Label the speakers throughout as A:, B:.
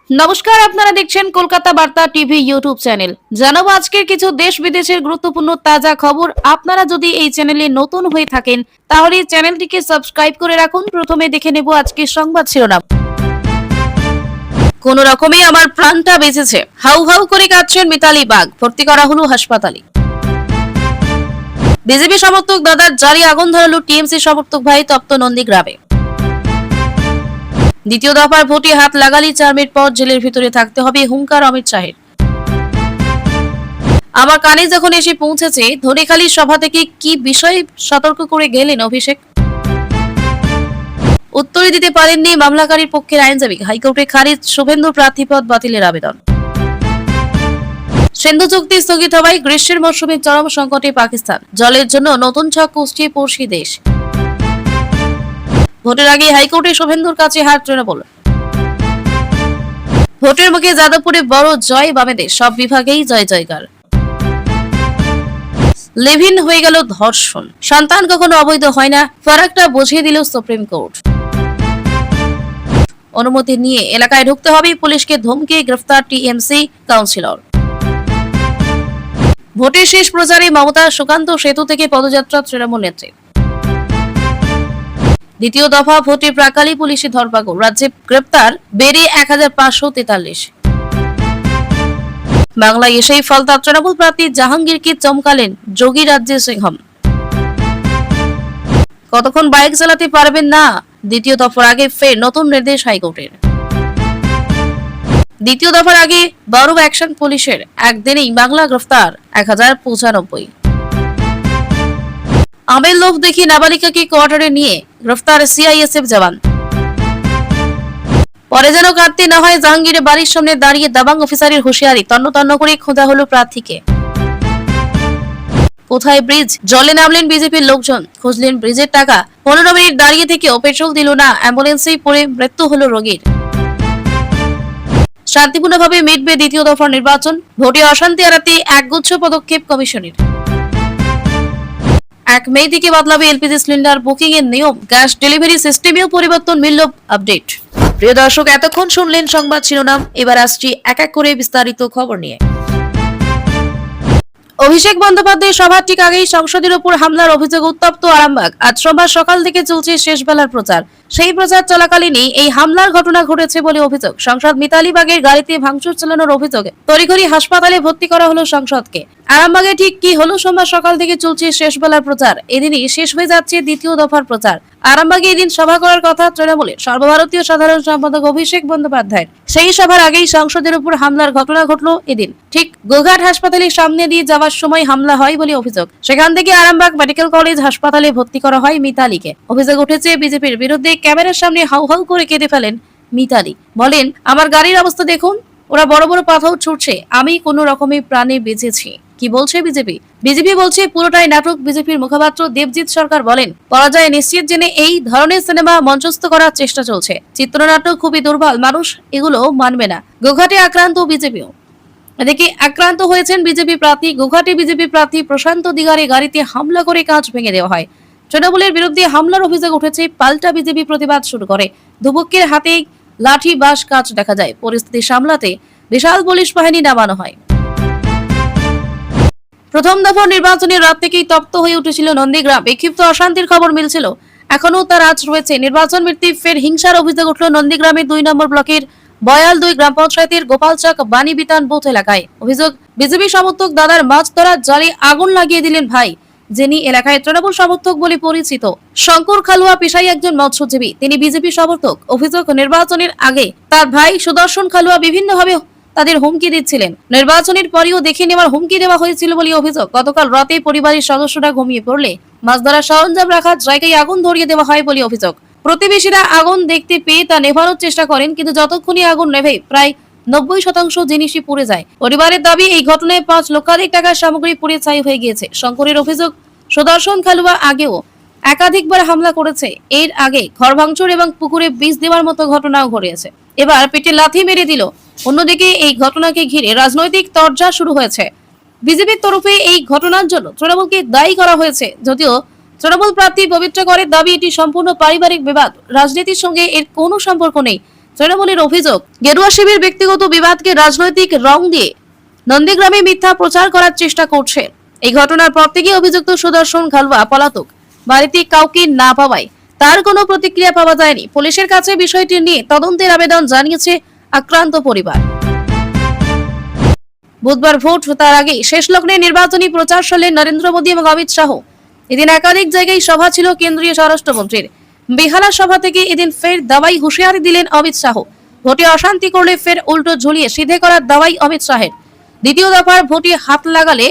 A: নমস্কার, আপনারা দেখছেন কলকাতা বার্তা টিভি ইউটিউব চ্যানেল। জানাবো আজকের কিছু দেশ বিদেশের গুরুত্বপূর্ণ তাজা খবর। আপনারা যদি এই চ্যানেলে নতুন হয়ে থাকেন তাহলে চ্যানেলটিকে সাবস্ক্রাইব করে রাখুন। প্রথমে দেখে নেব আজকের সংবাদ শিরোনাম। কোন রকমে আমার প্রাণটা বেঁচেছে, হাউ হাউ করে কাঁদছেন মিতালি বাগ, ভর্তি করা হলো হাসপাতালে। বিজেপি সমর্থক দাদার জারি আগুন ধরালো টিএমসি সমর্থক ভাই তপ্ত নন্দীগ্রামে। দ্বিতীয় দফার ভোটে হাত লাগালি 4 মিনিট পর জেলের ভিতরে থাকতে হবে, হুঙ্কার অমিত শাহের। আমার কানে যখন এসে পৌঁছেছে, ধনেখালি সভা থেকে কি বিষয়ে সতর্ক করে গেলেন অভিষেক। উত্তরে দিতে পারেননি মামলাকারীর পক্ষের আইনজীবী, হাইকোর্টে খারিজ শুভেন্দুর প্রার্থীপদ বাতিলের আবেদন। সিন্ধু চুক্তি স্থগিত হওয়ায় গ্রীষ্মের মৌসুমে চরম সংকটে পাকিস্তান, জলের জন্য নতুন ছক কুষ্টিয়ে পড়শি দেশ। ভোটের আগে হাইকোর্টে শুভেন্দুর কাছে হার তৃণমূল। ভোটের মুখে যাদবপুরে বড় জয় বামেদের, সব বিভাগেই জয় জয়কার। লিভিন হয়ে গেল ধর্ষণ, সন্তান কখনো অবৈধ হয় না, ফারাকটা বুঝিয়ে দিল সুপ্রিম কোর্ট। অনুমতি নিয়ে এলাকায় ঢুকতে হবে, পুলিশকে ধমকি গ্রেফতার টিএমসি কাউন্সিলর। ভোটের শেষ প্রচারে মমতা সুকান্ত সেতু থেকে পদযাত্রা তৃণমূল নেত্রী। দ্বিতীয় দফা ভোটে প্রাকালী পুলিশে ধরপাকড়, রাজ্যে গ্রেপ্তার বেড়ে 1543। বাংলায় এসেই ফলতা তৃণমূল প্রার্থী জাহাঙ্গীরকে চমকালেন যোগী রাজ্যের সিংহম। কতক্ষণ বাইক চালাতে পারবেন না, দ্বিতীয় দফার আগে ফের নতুন নির্দেশ হাইকোর্টের। দ্বিতীয় দফার আগে বড় অ্যাকশন পুলিশের, একদিনেই বাংলা গ্রেফতার 1095। আমের লোভ দেখি নাবালিকাকে কোয়ার্টারে নিয়ে গ্রেফতার সিআইএসএফ জওয়ান। পরে যেন কাটতে না হয়, জাহাঙ্গীরের বাড়ির সামনে দাঁড়িয়ে দাবাং অফিসারের হুঁশিয়ারি, তন্ন তন্ন করে খোঁজা হলো প্রার্থীকে। কোথায় ব্রিজ, জলে নামলেন বিজেপির লোকজন, খুঁজলেন ব্রিজের টাকা। 15 মিনিট দাঁড়িয়ে থেকেও পেট্রোল দিল না, অ্যাম্বুলেন্সেই পড়ে মৃত্যু হলো রোগীর। শান্তিপূর্ণভাবে মিটবে দ্বিতীয় দফার নির্বাচন, ভোটে অশান্তি এড়াতে একগুচ্ছ পদক্ষেপ কমিশনের। 1 মে থেকে বদলাবে এলপিজি সিলিন্ডার বুকিং এর নিয়ম, গ্যাস ডেলিভারি সিস্টেমেও পরিবর্তন মিলল। আপডেট। প্রিয় দর্শক, এতক্ষণ শুনলেন সংবাদ শিরোনাম, এবার আসছি এক এক করে বিস্তারিত খবর নিয়ে। অভিষেক বন্দ্যোপাধ্যায়ের সভার ঠিক আগেই সংসদের উপর হামলার অভিযোগ উত্তপ্ত আরামবাগ। আজ সোমবার সকাল থেকে চলছে শেষ বেলার প্রচার। সেই প্রচার চলাকালীনই এই হামলার ঘটনা ঘটেছে বলে অভিযোগ। সংসদ মিতালি বাগের গাড়িতে ভাঙচুর চালানোর অভিযোগে তড়িঘড়ি হাসপাতালে ভর্তি করা হলো সংসদকে। আরামবাগে ঠিক কি হলো? সোমবার সকাল থেকে চলছে শেষ বেলার প্রচার, এদিনই শেষ হয়ে যাচ্ছে দ্বিতীয় দফার প্রচার। আরামবাগে এদিন সভা করার কথা তৃণমূলের সর্বভারতীয় সাধারণ সম্পাদক অভিষেক বন্দ্যোপাধ্যায়ের। সেই সভার আগেই সংসদের উপর হামলার ঘটনা ঘটলো এদিন। ঠিক গোঘাট হাসপাতালের সামনে দিয়ে যাওয়ার সময় হামলা হয় বলে অভিযোগ। সেখান থেকে আরামবাগ মেডিকেল কলেজ হাসপাতালে ভর্তি করা হয় মিতালিকে। অভিযোগ উঠেছে বিজেপির বিরুদ্ধে। ক্যামেরার সামনে হাউ হাউ করে কেঁদে ফেলেন মিতালি, বলেন, আমার গাড়ির অবস্থা দেখুন, ওরা বড় বড় পাথর ছুটছে, আমি কোনো রকমে প্রাণে বেঁচেছি। কি বলছে বিজেপি? বিজেপি বলছে পুরোটাই নাটক। বিজেপির মুখপাত্র দেবজিৎ সরকার বলেন, পরাজয় নিশ্চিত জেনে এই ধরনের সিনেমা মঞ্চস্থ করার চেষ্টা চলছে। চিত্রনাটক খুবই দুর্বল, মানুষ এগুলো মানবে না। গোঘাটে আক্রান্ত বিজেপিও। এদিকে আক্রান্ত হয়েছেন বিজেপি প্রার্থী। গোঘাটে বিজেপি প্রার্থী প্রশান্ত দিগারের গাড়িতে হামলা করে কাঁচ ভেঙে দেওয়া হয়। তৃণমূলের বিরুদ্ধে হামলার অভিযোগ উঠেছে, পাল্টা বিজেপি প্রতিবাদ শুরু করে। দুপক্ষের হাতে লাঠি বাঁশ কাঁচ দেখা যায়। পরিস্থিতি সামলাতে বিশাল পুলিশ বাহিনী নামানো হয়। প্রথম দফার নির্বাচনের রাত থেকেই তপ্ত হয়ে উঠেছিল নন্দীগ্রাম। বিক্ষিপ্ত অশান্তির খবর মিলছিল, এখনো তার আজ রয়েছে। নির্বাচন ভিত্তিক ফের হিংসার অভিযোগ উঠল নন্দীগ্রামের 2 নম্বর ব্লকের বয়াল 2 গ্রাম পঞ্চায়েতের গোপালচাক বাণী বিতান বুথ এলাকায়। অভিযোগ, বিজেপি সমর্থক দাদার মাছ ধরার জালে আগুন লাগিয়ে দিলেন ভাই, যিনি এলাকায় তৃণমূল সমর্থক বলে পরিচিত। শঙ্কর খালুয়া পেশায় একজন মৎস্যজীবী, তিনি বিজেপি সমর্থক। অভিযোগ, নির্বাচনের আগে তার ভাই সুদর্শন খালুয়া বিভিন্নভাবে তাদের হুমকি দিচ্ছিলেন। নির্বাচনের পরেও দেখে নেওয়ার হুমকি দেওয়া হয়েছিল বলে অভিযোগ। গতকাল রাতে পরিবারের সদস্যরা ঘুমিয়ে পড়লে মাছ ধরার সরঞ্জাম রাখার জায়গায় আগুন ধরিয়ে দেওয়া হয় বলে অভিযোগ। প্রতিবেশীরা আগুন দেখতে পেয়ে তা নেভানোর চেষ্টা করেন, কিন্তু যতক্ষণই আগুন নেভে প্রায় 90% জিনিসই পুড়ে যায়। পরিবারের দাবি, এই ঘটনায় 5 লক্ষাধিক টাকার সামগ্রী পুড়ে ছাই হয়ে গিয়েছে। শঙ্করের অভিযোগ, সুদর্শন খালুয়া আগেও একাধিকবার হামলা করেছে। এর আগে ঘর ভাঙচুর এবং পুকুরে বিষ দেওয়ার মতো ঘটনাও ঘটেছে। এবার পেটে লাথি মেরে দিল। অন্যদিকে এই ঘটনাকে ঘিরে রাজনৈতিক তরজা শুরু হয়েছে। বিজেপির তরফে এই ঘটনার জন্য তৃণমূলকে দায়ী করা হয়েছে। যদিও তৃণমূল প্রার্থী পবিত্র করের দাবি, এটি সম্পূর্ণ পারিবারিক বিবাদ, রাজনীতির সঙ্গে এর কোনো সম্পর্ক নেই। তৃণমূলের অভিযোগ, গেরুয়া শিবির ব্যক্তিগত বিবাদকে রাজনৈতিক রং দিয়ে নন্দীগ্রামে মিথ্যা প্রচার করার চেষ্টা করছে। এই ঘটনার পর থেকে অভিযুক্ত সুদর্শন খালওয়া পলাতক। বাড়িতে কাউকে না পাওয়ায় তার কোনো প্রতিক্রিয়া পাওয়া যায়নি। পুলিশের কাছে বিষয়টি নিয়ে তদন্তের আবেদন জানিয়েছে আক্রান্ত পরিবার। বুধবার ভোট তার আগে শেষ লগ্নে নির্বাচনী প্রচার চলে নরেন্দ্র মোদী এবং অমিত শাহ। এদিন একাধিক জায়গায় সভা ছিল কেন্দ্রীয় স্বরাষ্ট্রমন্ত্রীর। বেহালা সভা থেকে এদিন ফের দাওয়াই হুঁশিয়ারি দিলেন অমিত শাহ। ভোটে অশান্তি করলে ফের উল্টো ঝুলিয়ে সিধে করার দাওয়াই অমিত শাহের। দ্বিতীয় দফার ভোটে হাত লাগালে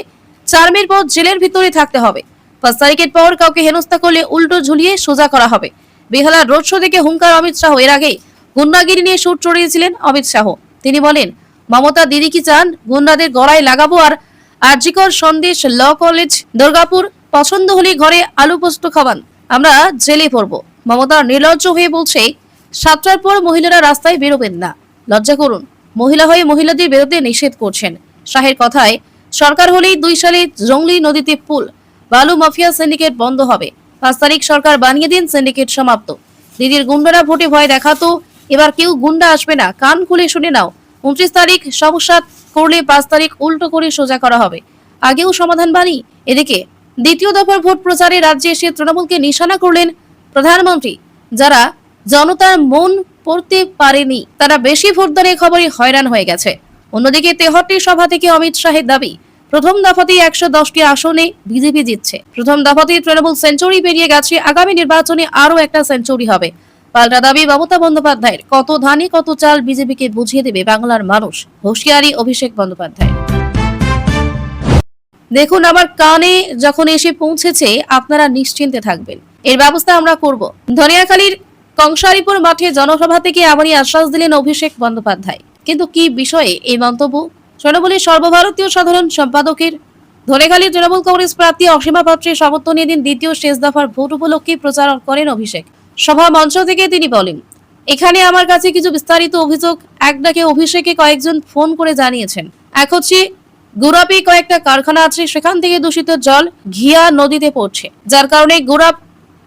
A: 4 মের পর জেলের ভিতরে থাকতে হবে। 5 তারিখের পর কাউকে হেনস্থা করলে উল্টো ঝুলিয়ে সোজা করা হবে। বেহালার রোড শো থেকে হুঙ্কার অমিত শাহ। এর আগে গুন্ডাগিরি নিয়ে সুর চড়িয়েছিলেন অমিত শাহ। তিনি বলেন, মমতা দিদি কি চান গুন্ডাদের গড়ায় লাগাবো আর আরজিকর সন্দেশ ল কলেজ দুর্গাপুর পছন্দ হলে ঘরে আলু পোস্ত খাওয়ান, আমরা জেলে পড়বো। মমতা নির্লজ্জ হয়ে বলছে 7টার পর মহিলারা রাস্তায় বেরোবেন না। লজ্জা করুন, মহিলা হয়ে মহিলাদের বেরোতে নিষেধ করছেন। শাহের কথায় সরকার হলেই 2 সালে জংলি নদীতে পুল, বালু মাফিয়া সিন্ডিকেট বন্ধ হবে। 5 তারিখ সরকার বানিয়ে দিন, সিন্ডিকেট সমাপ্ত। দিদির গুন্ডারা ভোটে ভয় দেখাতো, এবার কেউ গুন্ডা আসবে না, কান খুলে শুনে নাও। 29 তারিখ সমস্যা করলে 5 তারিখ উল্টো করে সোজা করা হবে। আগেও সমাধান বাণী। এদিকে দ্বিতীয় দফার ভোট প্রচারে রাজ্যে এসে তৃণমূলকে নিশানা করলেন প্রধানমন্ত্রী। যারা জনতার মন পড়তে পারেনি তারা বেশি ভোটদানের খবরে হয়রান হয়ে গেছে। অন্যদিকে 73টি সভা থেকে অমিত শাহের দাবি, প্রথম দফাতেই 110টি আসনে বিজেপি জিতছে। প্রথম দফাতেই তৃণমূল সেঞ্চুরি পেরিয়ে গেছে, আগামী নির্বাচনে আরো একটা সেঞ্চুরি হবে। পাল্টা দাবি মমতা বন্দ্যোপাধ্যায়ের, কত ধানে কত চাল বিজেপিকে বুঝিয়ে দেবে বাংলার মানুষ। হুঁশিয়ারি অভিষেক বন্দ্যোপাধ্যায়। দেখুন, আমার কানে যখন এসে পৌঁছেছে আপনারা নিশ্চিন্তে থাকবেন, এর ব্যবস্থা আমরা করব। ধনিয়াখালীর কংসারীপুর মাঠে জনসভা থেকে এমনই আশ্বাস দিলেন অভিষেক বন্দ্যোপাধ্যায়। কিন্তু কি বিষয়ে এই মন্তব্য? তৃণমূলের সর্বভারতীয় সাধারণ সম্পাদকের ধনেখালী তৃণমূল কংগ্রেস প্রার্থী অসীমা পাত্রের সমর্থনে দিন দ্বিতীয় শেষ দফার ভোট উপলক্ষে প্রচার করেন অভিষেক। সভা মঞ্চ থেকে তিনি বলেন, এখানে আমার কাছে কিছু বিস্তারিত অভিযোগ। এক ডাকে অভিষেকে কয়েকজন ফোন করে জানিয়েছেন, এক হচ্ছে গুরাপে কয়েকটা কারখানা আছে, সেখান থেকে দূষিত জল ঘিয়া নদীতে পড়ছে, যার কারণে গুরাপ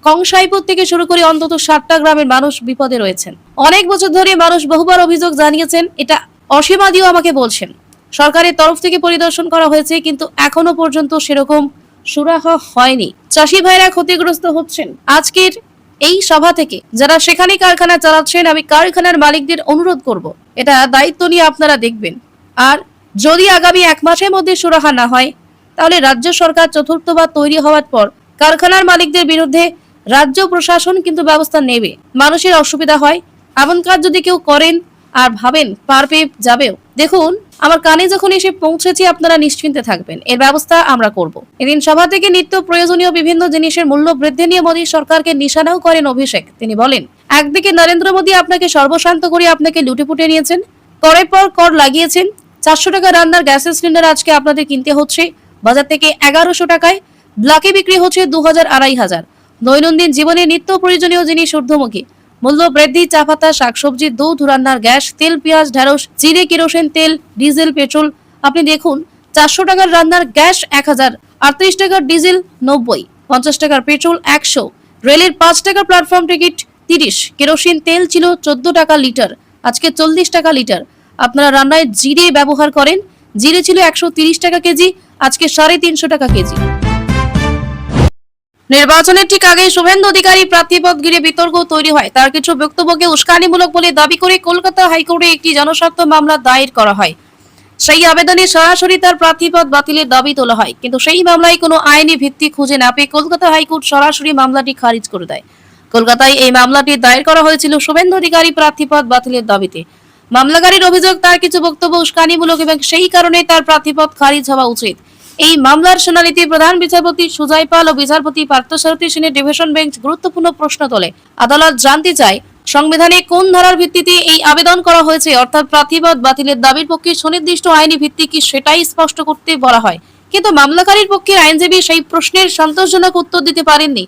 A: কংসাইপুর থেকে শুরু করে অন্তত 7টা গ্রামের মানুষ বিপদে রয়েছেন। অনেক বছর ধরে মানুষ বহুবার অভিযোগ জানিয়েছেন, এটা অসীমা দিও আমাকে বলছেন। সরকারের তরফ থেকে পরিদর্শন করা হয়েছে, কিন্তু এখনো পর্যন্ত সেরকম সুরাহা হয়নি। চাষি ভাইরা ক্ষতিগ্রস্ত হচ্ছেন। আজকের এই সভা থেকে যারা সেখানে কারখানা চালাচ্ছেন, আমি কারখানার মালিকদের অনুরোধ করব, এটা দায়িত্ব নিয়ে আপনারা দেখবেন। আর যদি আগামী 1 মাসের মধ্যে সুরাহা না হয়, তাহলে রাজ্য সরকার চতুর্থবার তৈরি হওয়ার পর কারখানার মালিকদের বিরুদ্ধে রাজ্য প্রশাসন কিন্তু ব্যবস্থা নেবে। মানুষের অসুবিধা হয়, এমন কাজ যদি কেউ করেন আর ভাবেন পার পেয়ে যাবেও, দেখুন আমার কানে যখন এসে পৌঁছেছি আপনারা নিশ্চিন্তে থাকবেন, এর ব্যবস্থা আমরা করব। এদিন সভা থেকে নিত্য প্রয়োজনীয় বিভিন্ন জিনিসের মূল্য বৃদ্ধি নিয়ে মোদী সরকারকে নিশানাও করেন অভিষেক। তিনি বলেন, একদিকে নরেন্দ্র মোদী আপনাকে সর্বশান্ত করে আপনাকে লুটেপুটে নিয়েছেন, করের পর কর লাগিয়েছেন। 400 টাকা রান্নার গ্যাসের সিলিন্ডার আজকে আপনাদের কিনতে হচ্ছে বাজার থেকে 1100 টাকায়, ব্লকে বিক্রি হচ্ছে 2000-2500। দৈনন্দিন জীবনে নিত্য প্রয়োজনীয় জিনিস ঊর্ধ্বমুখী, মূল্য বৃদ্ধি, চা পাতা, শাকসবজি, দুধ, রান্নার গ্যাস, তেল, পেঁয়াজ, ঢেঁড়স, জিরে, কেরোসিন তেল, ডিজেল, পেট্রোল। আপনি দেখুন, 400 টাকার রান্নার গ্যাস 1000, 38 টাকার ডিজেল 90, 50 টাকার পেট্রোল 100, রেলের 5 টাকার প্ল্যাটফর্ম টিকিট 30, কেরোসিন তেল ছিল 14 টাকা লিটার, আজকে 40 টাকা লিটার। আপনারা রান্নায় জিরে ব্যবহার করেন, জিরে ছিল 130 টাকা কেজি, আজকে 350 টাকা কেজি। নির্বাচনের ঠিক আগে শুভেন্দু অধিকারী প্রার্থীপদ ঘিরে বিতর্ক তৈরি হয়। তার কিছু বক্তব্যকে উস্কানিমূলক বলে দাবি করে কলকাতা হাইকোর্টে একটি জনস্বার্থ মামলা দায়ের করা হয়। সেই আবেদনে সরাসরি তার প্রার্থীপদ বাতিলের দাবি তোলা হয়, কিন্তু সেই মামলায় কোনো আইনি ভিত্তি খুঁজে না পেয়ে কলকাতা হাইকোর্ট সরাসরি মামলাটি খারিজ করে দেয়। কলকাতায় এই মামলাটি দায়ের করা হয়েছিল শুভেন্দু অধিকারী প্রার্থীপদ বাতিলের দাবিতে। মামলাকারীর অভিযোগ, তার কিছু বক্তব্য উস্কানিমূলক এবং সেই কারণে তার প্রার্থীপদ খারিজ হওয়া উচিত। এই মামলার শুনানিতে প্রধান বিচারপতি সুজয় পাল ও বিচারপতি পার্থসারথী সেনের ডিভিশন বেঞ্চ গুরুত্বপূর্ণ প্রশ্ন তোলে। আদালত জানতে চায়, সংবিধানে কোন ধারার ভিত্তিতে এই আবেদন করা হয়েছে, অর্থাৎ প্রার্থীপদ বাতিলের দাবির পক্ষে সুনির্দিষ্ট আইনি ভিত্তি কি সেটাই স্পষ্ট করতে বলা হয়। কিন্তু মামলাকারীর পক্ষের আইনজীবী সেই প্রশ্নের সন্তোষজনক উত্তর দিতে পারেননি।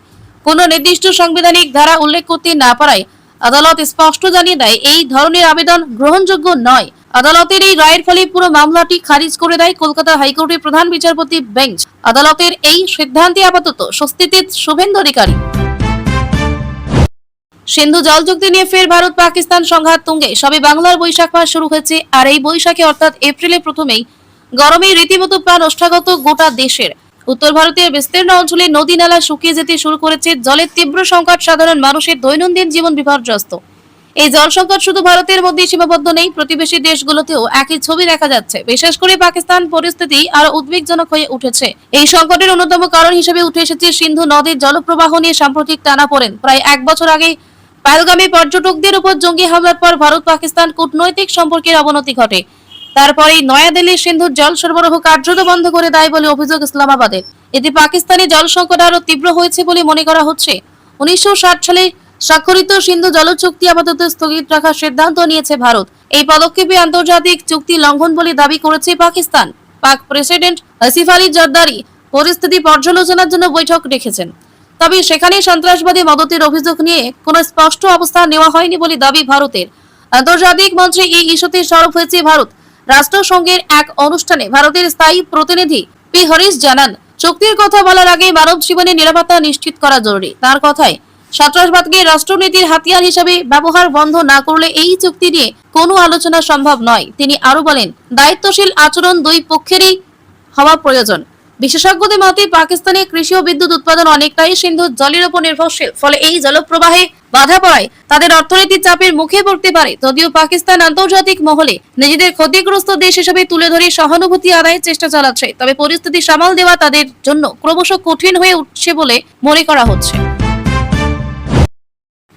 A: কোনো নির্দিষ্ট সাংবিধানিক ধারা উল্লেখ করতে না পারায় আদালত স্পষ্ট জানিয়ে দেয়, এই ধরনের আবেদন গ্রহণযোগ্য নয়। আদালতের এই রায়ের ফলে পুরো মামলাটি খারিজ করে দেয় কলকাতা হাইকোর্টের প্রধান বিচারপতি বেঞ্চ। আদালতের এই সিদ্ধান্তে আপাতত স্বস্তিতে শুভেন্দু অধিকারী। সিন্ধু জল চুক্তি নিয়ে ফের ভারত পাকিস্তান সংঘাত তুঙ্গে। সবে বাংলার বৈশাখ মাস শুরু হয়েছে, আর এই বৈশাখে অর্থাৎ এপ্রিলে প্রথমেই গরমে রীতিমতো প্রাণ ওষ্ঠাগত গোটা দেশের। উত্তর ভারতের বিস্তীর্ণ অঞ্চলে নদী নালা শুকিয়ে যেতে শুরু করেছে। জলের তীব্র সংকট সাধারণ মানুষের দৈনন্দিন জীবন বিপর্যস্ত। এই জল সংকট শুধু ভারতের মধ্যে সীমাবদ্ধ নেই, প্রতিবেশী দেশগুলোতেও একই ছবি দেখা যাচ্ছে। বিশেষ করে পাকিস্তান পরিস্থিতি আরো উদ্বেগজনক হয়ে উঠেছে। এই সংকটের অন্যতম কারণ হিসেবে উঠে এসেছে সিন্ধু নদীর জলপ্রবাহ নিয়ে সাম্প্রতিক টানাপোড়েন। প্রায় এক বছর আগে পাহেলগামে পর্যটকদের উপর জঙ্গি হামলার পর ভারত পাকিস্তান কূটনৈতিক সম্পর্কের অবনতি ঘটে। তারপরেই নয়াদিল্লির সিন্ধুর জল সরবরাহ কার্যত বন্ধ করে দেয় বলে অভিযোগ ইসলামাবাদের। এতে পাকিস্তানি জল সংকট আরো তীব্র হয়েছে বলে মনে করা হচ্ছে। 1960 সালে স্বাক্ষরিত সিন্ধু জল চুক্তি আপাতত স্থগিত রাখার সিদ্ধান্ত নিয়েছে ভারত। এই পদক্ষেপে আন্তর্জাতিক চুক্তি লঙ্ঘন বলে দাবি করেছে পাকিস্তান। পাক প্রেসিডেন্ট আসিফ আলী জারদারি পরিস্থিতি পর্যালোচনার জন্য বৈঠক রেখেছেন, তবে সেখানে সন্ত্রাসবাদী মদতের অভিযোগ নিয়ে কোনো স্পষ্ট অবস্থান নেওয়া হয়নি বলে দাবি ভারতের। আন্তর্জাতিক মঞ্চে এই ইস্যুতে সরব হয়েছে ভারত। রাষ্ট্রসংঘের এক অনুষ্ঠানে ভারতের স্থায়ী প্রতিনিধি পি হরিশ জানান, চুক্তির কথা বলার আগে মানব জীবনের নিরাপত্তা নিশ্চিত করা জরুরি। তার কথায়, সন্ত্রাসবাদকে রাষ্ট্রনীতির হাতিয়ার হিসেবে ব্যবহার বন্ধ না করলে এই চুক্তি নিয়ে কোনো আলোচনা সম্ভব নয়। তিনি আরো বলেন, দায়িত্বশীল আচরণ দুই পক্ষেরই হওয়া প্রয়োজন। বিশেষজ্ঞদের মতে পাকিস্তানের কৃষি ও বিদ্যুৎ উৎপাদন অনেকটাই সিন্ধুর জলের উপর নির্ভরশীল। ফলে এই জলপ্রবাহে বাধা পড়ায় তাদের অর্থনৈতিক চাপের মুখে পড়তে পারে। যদিও পাকিস্তান আন্তর্জাতিক মহলে নিজেদের ক্ষতিগ্রস্ত দেশ হিসেবে তুলে ধরে সহানুভূতি আদায়ের চেষ্টা চালাচ্ছে, তবে পরিস্থিতি সামাল দেওয়া তাদের জন্য ক্রমশ কঠিন হয়ে উঠছে বলে মনে করা হচ্ছে।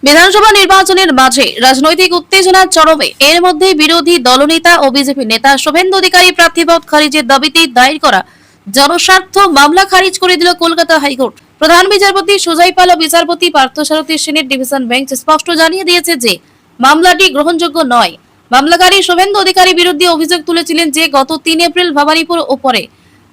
A: বিধানসভা নির্বাচনের মাঝে রাজনৈতিক উত্তেজনার চরমে। এর মধ্যে বিরোধী দলনেতা ও বিজেপি নেতা শুভেন্দু অধিকারী প্রার্থীপদ খারিজের দাবিতে দায়ের করা জনস্বার্থ মামলা খারিজ করে দিল কলকাতা হাইকোর্ট। প্রধান বিচারপতি সুজয় পাল ও বিচারপতি পার্থসারথী সেনের ডিভিশন বেঞ্চ স্পষ্ট জানিয়ে দিয়েছে যে মামলাটি গ্রহণযোগ্য নয়। মামলাকারী শুভেন্দু অধিকারী বিরুদ্ধে অভিযোগ তুলেছিলেন যে গত 3 এপ্রিল ভবানীপুর ও পরে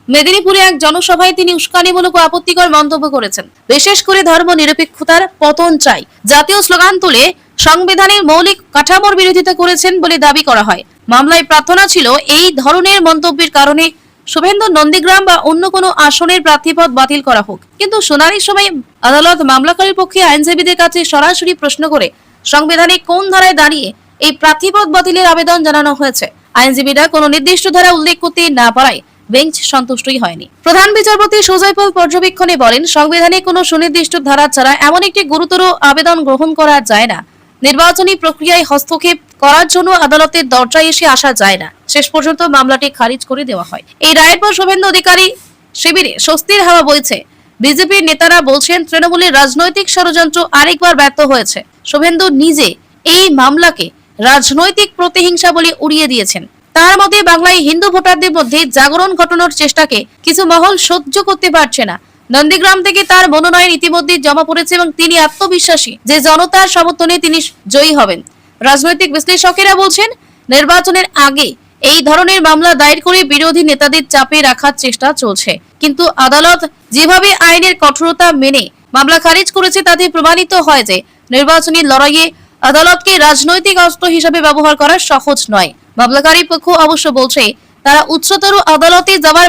A: মেদিনীপুরে এক জনসভায় তিনি উস্কানিমূলক ও আপত্তিকর মন্তব্য করেছেন। বিশেষ করে ধর্ম নিরপেক্ষতার পতন চাই জাতীয় স্লোগান তুলে সংবিধানের মৌলিক কাঠামোর বিরোধিতা করেছেন বলে দাবি করা হয়। মামলায় প্রার্থনা ছিল এই ধরনের মন্তব্যের কারণে শুভেন্দু নন্দীগ্রাম বা অন্য কোনো আসনের প্রার্থীপদ বাতিল করা হোক। কিন্তু শুনানির সময় আদালত মামলাকারীর পক্ষে আইনজীবীদের কাছে সরাসরি প্রশ্ন করে সংবিধানে কোন ধারায় দাঁড়িয়ে এই প্রার্থীপদ বাতিলের আবেদন জানানো হয়েছে। আইনজীবীরা কোনো নির্দিষ্ট ধারা উল্লেখ করতে না পারায় বেঞ্চ সন্তুষ্টই হয়নি। প্রধান বিচারপতি সুজয় পাল পর্যবেক্ষণে বলেন, সংবিধানে কোনো সুনির্দিষ্ট ধারা ছাড়া এমন একটি গুরুতর আবেদন গ্রহণ করা যায় না। নির্বাচনী প্রক্রিয়ায় হস্তক্ষেপ করার জন্য আদালতের দরজায় এসে আসা যায় না। শেষ পর্যন্ত মামলাটি খারিজ করে দেওয়া হয়। এই রায়ের পর শুভেন্দু অধিকারী শিবিরে স্বস্তির হাওয়া বইছে। বিজেপির নেতারা বলছেন, তৃণমূলের রাজনৈতিক ষড়যন্ত্র আরেকবার ব্যর্থ হয়েছে। শুভেন্দু নিজে এই মামলাকে রাজনৈতিক প্রতিহিংসা বলে উড়িয়ে দিয়েছেন। তার মতে বাংলায় হিন্দু ভোটারদের মধ্যে জাগরণ ঘটানোর চেষ্টাকে কিছু মহল সহ্য করতে পারছে না। নন্দীগ্রাম থেকে তার মনোনয়ন ইতিমধ্যে জমা পড়েছে এবং তিনি আত্মবিশ্বাসী যে জনতার সমর্থনে তিনি জয়ী হবেন। রাজনৈতিক বিশ্লেষকেরা বলছেন, নির্বাচনের আগে এই ধরনের মামলা দায়ের করে বিরোধী নেতাদের চাপে রাখার চেষ্টা চলছে। কিন্তু আদালত যেভাবে আইনের কঠোরতা মেনে মামলা খারিজ করেছে তাতে প্রমাণিত হয় যে নির্বাচনী লড়াইয়ে আদালতকে রাজনৈতিক অস্ত্র হিসেবে ব্যবহার করা সহজ নয়। মামলাকারী পক্ষ অবশ্য বলছে, তারা উচ্চতর আদালতে যাওয়ার